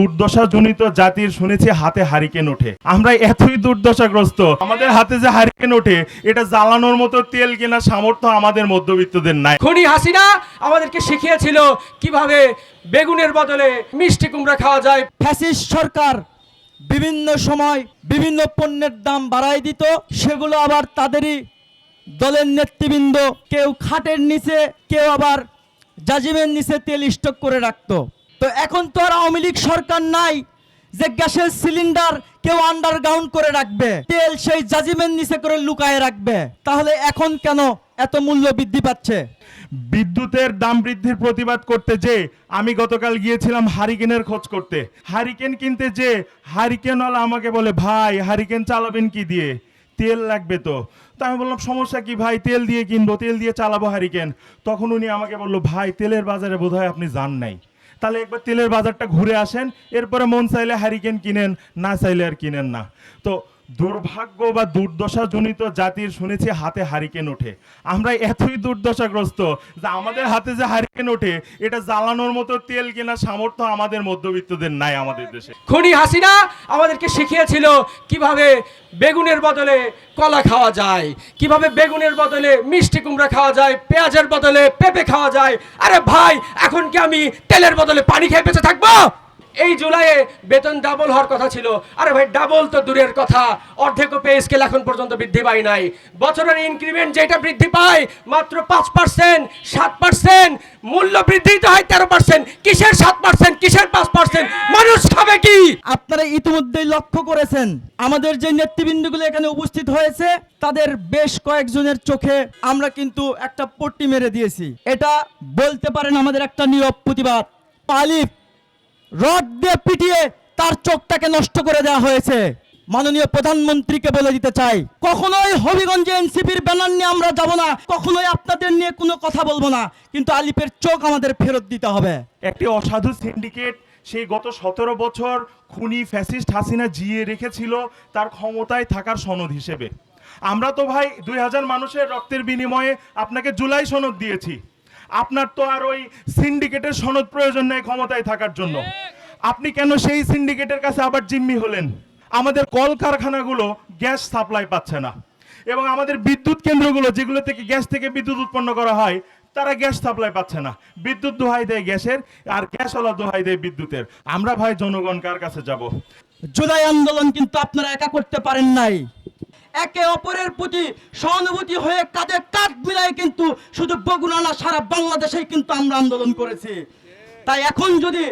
দুর্দশাজনিত জাতির শুনেছি হাতে হারিকেন ওঠে। আমরা এতই দুর্দশাগ্রস্ত, আমাদের হাতে যে হারিকেন ওঠে এটা জ্বালানোর মতো তেল কেনার সামর্থ্য আমাদের মধ্যবিত্তদের নাই। খুনি হাসিনা আমাদেরকে শিখিয়েছিল কিভাবে বেগুনের বদলে মিষ্টি কুমড়া খাওয়া যায়। ফ্যাসিস্ট সরকার বিভিন্ন সময় বিভিন্ন পণ্যের দাম বাড়ায় দিত, সেগুলো আবার তাদেরই দলের নেতৃবৃন্দ কেউ খাটের নিচে, কেউ আবার জাজিমের নিচে তেল স্টক করে রাখতো। তো এখন তো আর আওয়ামী লীগ সরকার নাই যে গ্যাসের সিলিন্ডার কেউ আন্ডারগ্রাউন্ড করে রাখবে, তেল সেই জাজিমের নিচে করে লুকায় রাখবে। তাহলে এখন কেন এত মূল্য বৃদ্ধি পাচ্ছে? বিদ্যুতের দাম বৃদ্ধির প্রতিবাদ করতে যে আমি গতকাল গিয়েছিলাম হারিকেনের খোঁজ করতে। হারিকেন কিনতে যে হারিকেনওয়ালা আমাকে বলে, ভাই হারিকেন চালাবেন কি দিয়ে, তেল লাগবে তো। তো আমি বললাম সমস্যা কি ভাই, তেল দিয়ে কিনবো, তেল দিয়ে চালাবো হারিকেন। তখন উনি আমাকে বললো, ভাই তেলের বাজারে বোধহয় আপনি যান নাই, তাহলে একবার তেলের বাজারটা ঘুরে আসেন, এরপরে মন চাইলে হারিকেন কিনেন, না চাইলে আর কিনেন না। তো দুর্ভাগ্য বা দুর্দশাজনিত জাতির শুনেছি হাতে হারিকেন ওঠে। আমরা এতই দুর্দশাগ্রস্ত যে আমাদের হাতে যে হারিকেন ওঠে এটা জ্বালানোর মতো তেল কেনার সামর্থ্য আমাদের মধ্যবিত্তদের নাই আমাদের দেশে। খুনি হাসিনা আমাদেরকে শিখিয়েছিল কিভাবে বেগুনের বদলে কলা খাওয়া যায়, কিভাবে বেগুনের বদলে মিষ্টি কুমড়া খাওয়া যায়, পেঁয়াজের বদলে পেঁপে খাওয়া যায়। আরে ভাই, এখন কি আমি তেলের বদলে পানি খেয়ে বেঁচে থাকবো? এই জুলাইয়ে বেতন ডাবল হওয়ার কথা ছিল। আরে ভাই, ডাবল তো দূরের কথা, অর্ধেক পে স্কেল এখন পর্যন্ত বৃদ্ধি পায় নাই। বছরের ইনক্রিমেন্ট যেটা বৃদ্ধি পায় মাত্র 5%, 7%, মূল্য বৃদ্ধি তো হয় 13%। কিসের 7%, কিসের 5%? মানুষ খাবে কি? আপনারা ইতিমধ্যেই লক্ষ্য করেছেন আমাদের যে নেতৃবৃন্দগুলো এখানে উপস্থিত হয়েছে তাদের বেশ কয়েকজনের চোখে আমরা কিন্তু একটা পট্টি মেরে দিয়েছি। এটা বলতে পারেন আমাদের একটা নীরব প্রতিবাদ। পালিপ রড দিয়ে পিটিয়ে তার চোখটাকে নষ্ট করে দেওয়া হয়েছে। মাননীয় প্রধানমন্ত্রীকে বলে দিতে চাই, কখনোই হবিগঞ্জে এনসিপির ব্যানার নিয়ে আমরা যাব না, কখনোই আপনাদের নিয়ে কোনো কথা বলবো না, কিন্তু আলিপের চোখ আমাদের ফেরত দিতে হবে। একটি অসাধু সিন্ডিকেট সেই গত 17 বছর খুনি ফ্যাসিস্ট হাসিনা জিয়ে রেখেছিল তার ক্ষমতায় থাকার সনদ হিসেবে। আমরা তো ভাই 2000 মানুষের রক্তের বিনিময়ে আপনাকে জুলাই সনদ দিয়েছি। আপনার তো আর ওই সিন্ডিকেটের সনদ প্রয়োজন নেই ক্ষমতায় থাকার জন্য। আপনি কেন সেই সিন্ডিকেটের কাছে আবার জিম্মি হলেন? আমাদের কলকারখানাগুলো গ্যাস সাপ্লাই পাচ্ছে না, এবং আমাদের বিদ্যুৎ কেন্দ্রগুলো যেগুলো থেকে গ্যাস থেকে বিদ্যুৎ উৎপন্ন করা হয় তারা গ্যাস সাপ্লাই পাচ্ছে না। বিদ্যুৎ দোহাই দেয় গ্যাসের, আর গ্যাসওয়ালা দোহাই দেয় বিদ্যুতের। আমরা ভাই জনগণ কার কাছে যাব? জুলাই আন্দোলন কিন্তু আপনারা একা করতে পারেন নাই। একে অপরের প্রতি সহানুভূতি হয়ে কাঁধে কাঁধ মিলাই কিন্তু শুধু বগুড়া না, সারা বাংলাদেশেই কিন্তু আমরা আন্দোলন করেছি। তাই এখন যদি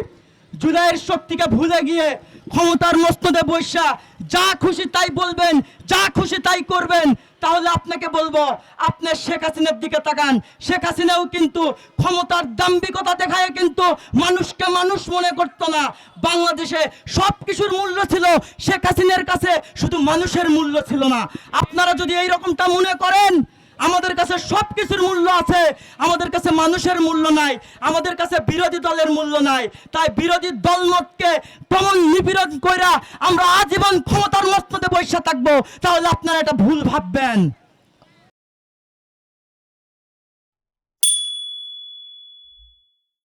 জুলাইয়ের শক্তিকে ভুলে গিয়ে ক্ষমতার মসনদে বৈশা যা খুশি তাই বলবেন, যা খুশি তাই করবেন, তাহলে আপনাকে বলবো আপনি শেখ হাসিনার দিকে তাকান। শেখ হাসিনাও কিন্তু ক্ষমতার দাম্ভিকতা দেখায় কিন্তু মানুষকে মানুষ মনে করতো না। বাংলাদেশে সব কিছুর মূল্য ছিল, শেখ হাসিনার কাছে শুধু মানুষের মূল্য ছিল না। আপনারা যদি এই রকমটা মনে করেন আমাদের কাছে সব কিছুর মূল্য আছে, আমাদের কাছে মানুষের মূল্য নাই, আমাদের কাছে বিরোধী দলের মূল্য নাই, তাই বিরোধী দলমতকে প্রমাণ নিপীড়ন কইরা আমরা আজীবন ক্ষমতার মসনদে বসে থাকবো, তাহলে আপনারা এটা ভুল ভাববেন।